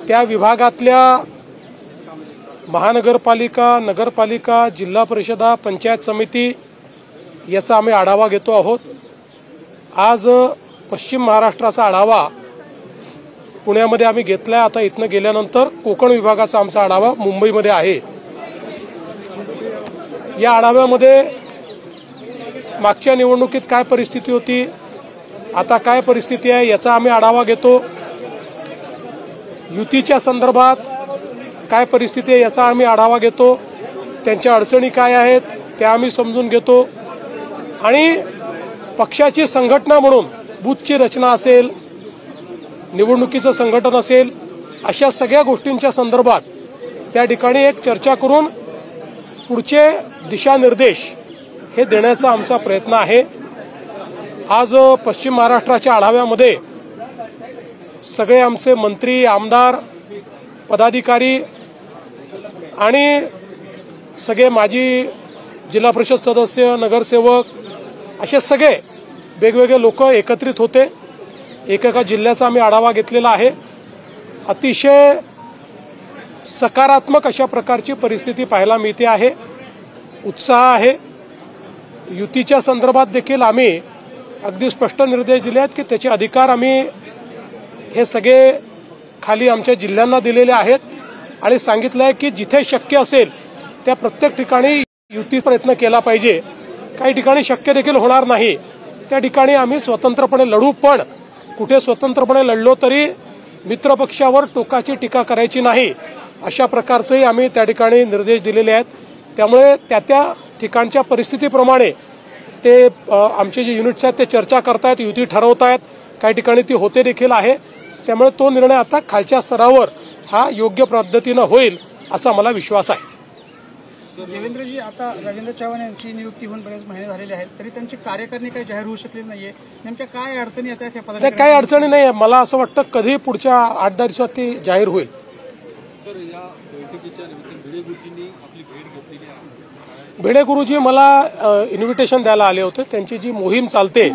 त्या विभागातल्या महानगरपालिका, नगरपालिका, जिल्हा परिषदा, पंचायत समिती याचा आम्ही आढावा घेतो आहोत। आज पश्चिम महाराष्ट्राचा आढावा पुण्यामध्ये आम्ही घेतलाय। आता इथनं गेल्यानंतर कोकण विभागाचा आमचा आढावा मुंबईमध्ये आहे। या आढाव्यामध्ये मागच्या निवडणुकीत काय परिस्थिती होती, आता काय परिस्थिती आहे याचा आम्ही आढावा घेतो। युतीच्या संदर्भात काय परिस्थिती आहे याचा आम्ही आढावा घेतो। त्यांच्या अडचणी काय आहेत त्या आम्ही समजून घेतो आणि पक्षाची संघटना म्हणून बूथची रचना असेल, निवडणुकीचं संघटन असेल, अशा सगळ्या गोष्टींच्या संदर्भात त्या ठिकाणी एक चर्चा करून पुढचे दिशानिर्देश हे देण्याचा आमचा प्रयत्न आहे। आज पश्चिम महाराष्ट्राच्या आढाव्यामध्ये सगळे आमचे मंत्री, आमदार, पदाधिकारी आणि सगळे माजी जिल्हा परिषद सदस्य, नगरसेवक असे सगळे वेगवेगळे लोक एकत्रित होते। एकेका जिल्ह्याचा आम्ही आढावा घेतलेला आहे। अतिशय सकारात्मक अशा प्रकारची परिस्थिती पाहायला मिळते आहे, उत्साह आहे। युतीच्या संदर्भात देखील आम्ही अगदी स्पष्ट निर्देश दिले आहेत की त्याचे अधिकार आम्ही हे सगळे खाली आमच्या जिल्ह्यांना दिलेले आहेत आणि सांगितलं आहे की जिथे शक्य असेल त्या प्रत्येक ठिकाणी युती प्रयत्न केला पाहिजे। काही ठिकाणी शक्य देखील होणार नाही, त्या ठिकाणी आम्ही स्वतंत्रपणे लढू, पण कुठे स्वतंत्रपणे लढलो तरी मित्रपक्षावर टोकाची टीका करायची नाही, अशा प्रकारचेही आम्ही त्या ठिकाणी निर्देश दिलेले आहेत। त्यामुळे त्या ठिकाणच्या परिस्थितीप्रमाणे ते आमचे जे युनिट्स आहेत ते चर्चा करतायत, युती ठरवतायत, काही ठिकाणी ती होते देखील आहे। त्यामुळे तो निर्णय आता खालच्या स्तरावर हा योग्य पद्धतीनं होईल असा मला विश्वास आहे। देवेंद्रजी, आता रवींद्र चव्हाण यांची नियुक्ती होऊन बरेच महिने झालेले आहेत तरी त्यांची कार्यकारिणी काही जाहीर होऊ शकली नाहीये, नेमक्या काय अडचणी येतात? काही अडचणी नाही, मला असं वाटतं कधी पुढच्या 8-10 दिवसात ती जाहीर होईल। सर, या बैठकीच्या निमित्ताने भिडे गुरुजींनी आपली भेट घेतलेली आहे। भिडे गुरुजी मला इन्व्हिटेशन द्यायला आले होते। त्यांची जी मोहीम चालते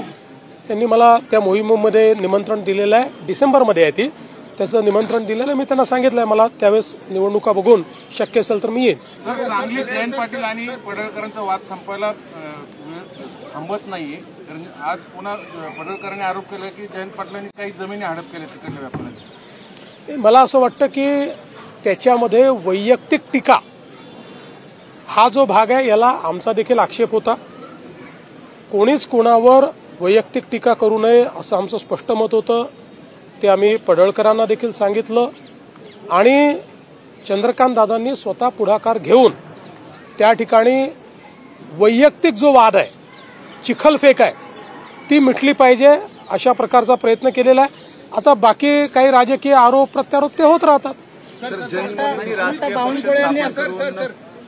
त्यांनी मला त्या मोहिमेमध्ये निमंत्रण दिलेलं आहे। डिसेंबरमध्ये आहे ती, त्याचं निमंत्रण दिलेलं आहे। मी त्यांना सांगितलंय मला त्यावेळेस निवडणुका बघून शक्य असेल तर मी येईन। सर, सांगलीत जयंत पाटील आणि पडळकरांचा वाद संपायला थांबत नाहीये, कारण आज पुन्हा पडळकरांनी आरोप केला की जयंत पाटलांनी काही जमिनी हडप केल्या तिकडल्या व्यापाऱ्यांनी। मला असं वाटतं की त्याच्यामध्ये वैयक्तिक टीका हा जो भाग आहे याला आमचा देखील आक्षेप होता। कोणीच कोणावर वैयक्तिक टीका करू नये असं आमचं स्पष्ट मत होतं। ते आम्ही पडळकरांना देखील सांगितलं आणि चंद्रकांत दादांनी स्वतः पुढाकार घेऊन त्या ठिकाणी वैयक्तिक जो वाद आहे, चिखलफेक आहे, ती मिटली पाहिजे अशा प्रकारचा प्रयत्न केलेला आहे। आता बाकी काही राजकीय आरोप प्रत्यारोप ते होत राहतात।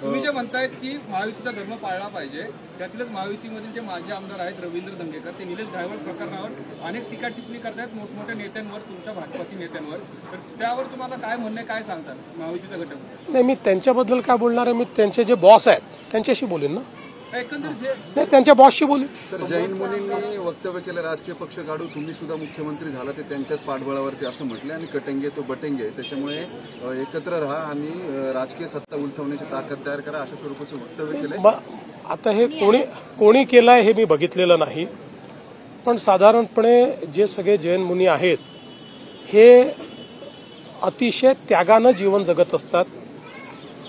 तुम्ही जे म्हणतायत की महायुतीचा धर्म पाळला पाहिजे, त्यातलेच महायुतीमधील जे माजी आमदार आहेत रवींद्र दंगेकर, ते निलेश घायवळ प्रकरणावर अनेक टीका टिप्पणी करतायत मोठमोठ्या नेत्यांवर, तुमच्या भाजपातील नेत्यांवर, तर त्यावर तुम्हाला काय म्हणणे, काय सांगतात महायुतीचा घटक? नाही, मी त्यांच्याबद्दल काय बोलणार आहे, मी त्यांचे जे बॉस आहेत त्यांच्याशी बोलेन ना, एकंदरीत त्यांच्या बॉसशी बोलेन। सर, जैन मुनींनी वक्तव्य केलं राजकीय पक्ष काढू, तुम्ही सुद्धा मुख्यमंत्री झाला ते त्यांच्याच पाठबळावरती असं म्हटलं आणि कटेंगे तो बटेंगे, त्याच्यामुळे एकत्र राहा आणि राजकीय सत्ता उलथवण्याची ताकद तयार करा अशा स्वरूपाचं वक्तव्य केलंय। आता हे कोणी केलंय हे मी बघितलेलं नाही, पण साधारणपणे जे सगळे जैन मुनी आहेत हे अतिशय त्यागानं जीवन जगत असतात।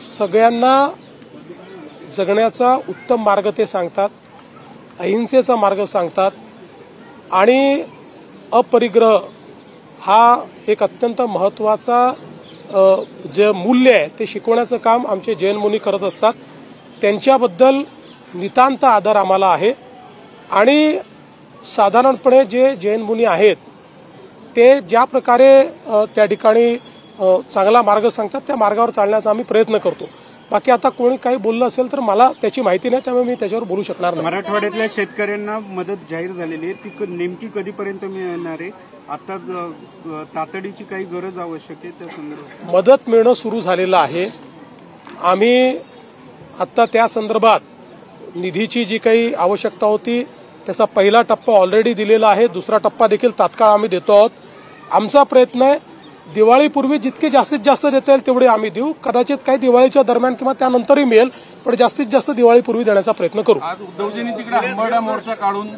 सगळ्यांना जगण्याचा उत्तम मार्ग ते सांगतात, अहिंसेचा मार्ग सांगतात आणि अपरिग्रह हा एक अत्यंत महत्त्वाचा जे मूल्य आहे ते शिकवण्याचं काम आमचे जैन मुनी करत असतात। त्यांच्याबद्दल नितांत आदर आम्हाला आहे आणि साधारणपणे जे जैन मुनी आहेत ते ज्या प्रकारे त्या ठिकाणी चांगला मार्ग सांगतात त्या मार्गावर चालण्याचा आम्ही प्रयत्न करतो। बाकी आता कोणी काही बोललं असेल तर मला त्याची माहिती नाही, त्यामुळे मी त्याच्यावर बोलू शकणार नाही। मराठवाड्यातल्या शेतकऱ्यांना मदत जाहीर झालेली आहे, ती नेमकी कधीपर्यंत मिळणार आहे? आता तातडीची काही गरज आवश्यक आहे त्या संदर्भात? मदत मिळणं सुरू झालेलं आहे। आम्ही आता त्या संदर्भात निधीची जी काही आवश्यकता होती त्याचा पहिला टप्पा ऑलरेडी दिलेला आहे, दुसरा टप्पा देखील तात्काळ आम्ही देतो आहोत। आमचा प्रयत्न आहे दिवाळीपूर्वी जितके जास्तीत जास्त देता येईल तेवढे आम्ही देऊ. कदाचित काही दिवाळीच्या दरम्यान किंवा त्यानंतरही मिळेल, पण जास्तीत जास्त दिवाळीपूर्वी देण्याचा प्रयत्न करू. आज उद्धवजींनी तिकडे हंबरडा मोर्चा काढून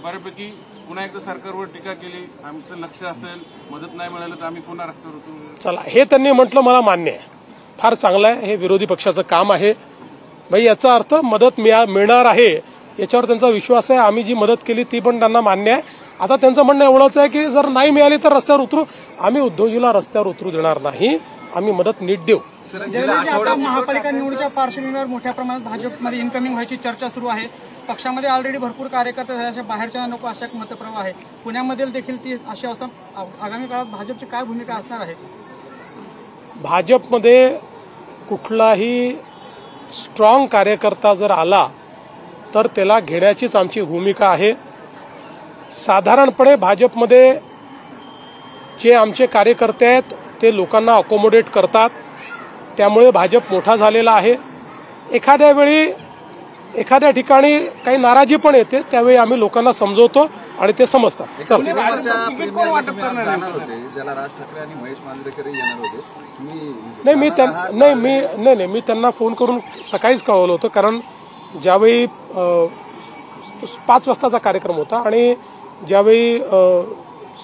बऱ्यापैकी पुन्हा एकदा सरकारवर टीका केली. आमचं लक्ष असेल, मदत नाही मिळालं तर आम्ही पुन्हा रस्त्यावर उतरू. चला, हे त्यांनी म्हटलं मला मान्य आहे, फार चांगलं आहे, हे विरोधी पक्षाचं काम आहे. भाई याचा अर्थ मदत मिळणार आहे याच्यावर त्यांचा विश्वास आहे. आम्ही जी मदत केली ती पण त्यांना मान्य आहे. आता त्यांचं म्हणणं एवढंच आहे की जर नाही मिळाली तर रस्त्यावर उतरू. आम्ही उद्धवजीला रस्त्यावर उतरू देणार नाही, आम्ही मदत नीट देऊ. आता महापालिका निवडणुकीच्या पार्श्वभूमीवर मोठ्या प्रमाणात भाजपमध्ये इन्कमिंग व्हायची चर्चा सुरू आहे. पक्षामध्ये ऑलरेडी भरपूर कार्यकर्ते झाले, बाहेरच्या नको अशा मतप्रवाह आहे. पुण्यामध्ये देखील ती अशी अवस्था. आगामी काळात भाजपची काय भूमिका असणार आहे? भाजपमध्ये कुठलाही स्ट्रॉंग कार्यकर्ता जर आला तर त्याला घेण्याचीच आमची भूमिका आहे. साधारणपणे भाजपमध्ये जे आमचे कार्यकर्ते आहेत ते लोकांना अकोमोडेट करतात, त्यामुळे भाजप मोठा झालेला आहे. एखाद्या वेळी एखाद्या ठिकाणी काही नाराजी पण येते, त्यावेळी आम्ही लोकांना समजवतो आणि ते समजतात. ज्याला राज ठाकरे आणि महेश मांजरेकर येणार होते, मी त्यांना फोन करून सकाळीच कळवलं होतं. कारण ज्यावेळी 5 वाजताचा कार्यक्रम होता आणि ज्यावेळी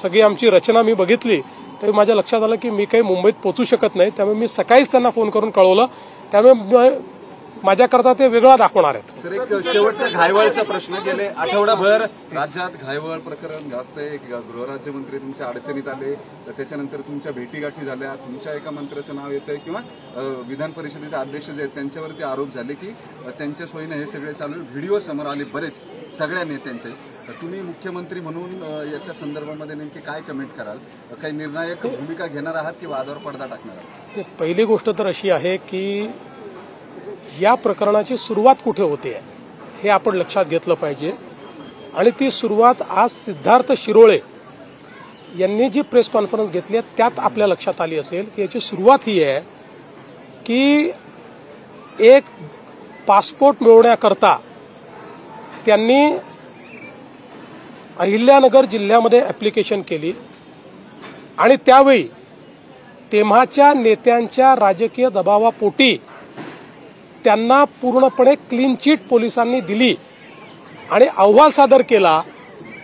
सगळी आमची रचना मी बघितली त्यावेळी माझ्या लक्षात आलं की मी काही मुंबईत पोहोचू शकत नाही. त्यामुळे मी सकाळीच त्यांना फोन करून कळवलं. त्यामुळे माझ्याकरता ते वेगळा दाखवणार आहेत. सर, एक शेवटचा घायवळचा प्रश्न. गेले आठवडाभर राज्यात घायवळ प्रकरण गाजतंय. गृहराज्यमंत्री तुमच्या अडचणीत आले, तर त्याच्यानंतर तुमच्या भेटीगाठी झाल्या, तुमच्या एका मंत्र्याचं नाव येतंय किंवा विधान परिषदेचे अध्यक्ष जे आहेत त्यांच्यावरती आरोप झाले की त्यांच्या सोयीने हे सगळे चालू. व्हिडिओ समोर आले बरेच सगळ्या नेत्यांचे. तुम्ही मुख्यमंत्री म्हणून याच्या संदर्भामध्ये नेमकी काय कमेंट कराल? काही निर्णायक भूमिका घेणार आहात की वादावर पडदा टाकणार आहात? पहिली गोष्ट तर अशी आहे की या प्रकरणाची सुरुवात कुठे होते हे आपण लक्षात घेतलं पाहिजे. आणि ती सुरुवात आज सिद्धार्थ शिरोळे यांनी जी प्रेस कॉन्फरन्स घेतली आहे त्यात आपल्या लक्षात आली असेल की याची सुरुवात ही आहे की एक पासपोर्ट मिळवण्याकरता त्यांनी अहिल्यानगर जिल्ह्यामध्ये ॲप्लिकेशन केली आणि त्यावेळी तेव्हाच्या नेत्यांच्या राजकीय दबावापोटी त्यांना पूर्णपणे क्लीन चिट पोलिसांनी दिली आणि अहवाल सादर केला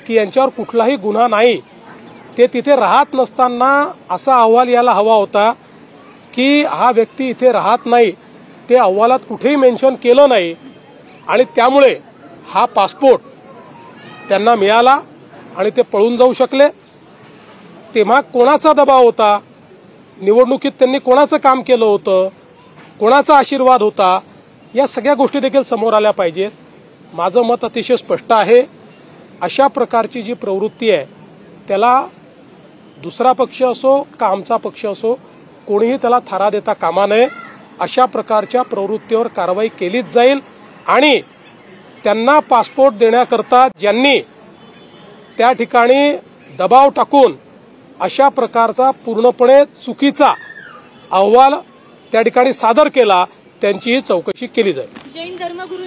की यांच्यावर कुठलाही गुन्हा नाही. ते तिथे राहत नसताना असा अहवाल यायला हवा होता की हा व्यक्ती इथे राहत नाही, ते अहवालात कुठेही मेन्शन केलं नाही आणि त्यामुळे हा पासपोर्ट त्यांना मिळाला आणि ते पळून जाऊ शकले. तेव्हा कोणाचा दबाव होता, निवडणुकीत त्यांनी कोणाचं काम केलं होतं, कोणाचा आशीर्वाद होता, या सगळ्या गोष्टी देखील समोर आल्या पाहिजेत. माझं मत अतिशय स्पष्ट आहे. अशा प्रकारची जी प्रवृत्ती आहे त्याला दुसरा पक्ष असो का आमचा पक्ष असो कोणीही त्याला थारा देता कामा नये. अशा प्रकारच्या प्रवृत्तीवर कारवाई केलीच जाईल आणि त्यांना पासपोर्ट देण्याकरता ज्यांनी त्या ठिकाणी दबाव टाकून अशा प्रकारचा पूर्णपणे चुकीचा अहवाल त्या ठिकाणी सादर केला त्यांचीही चौकशी केली जाईल. जैन धर्मगुरू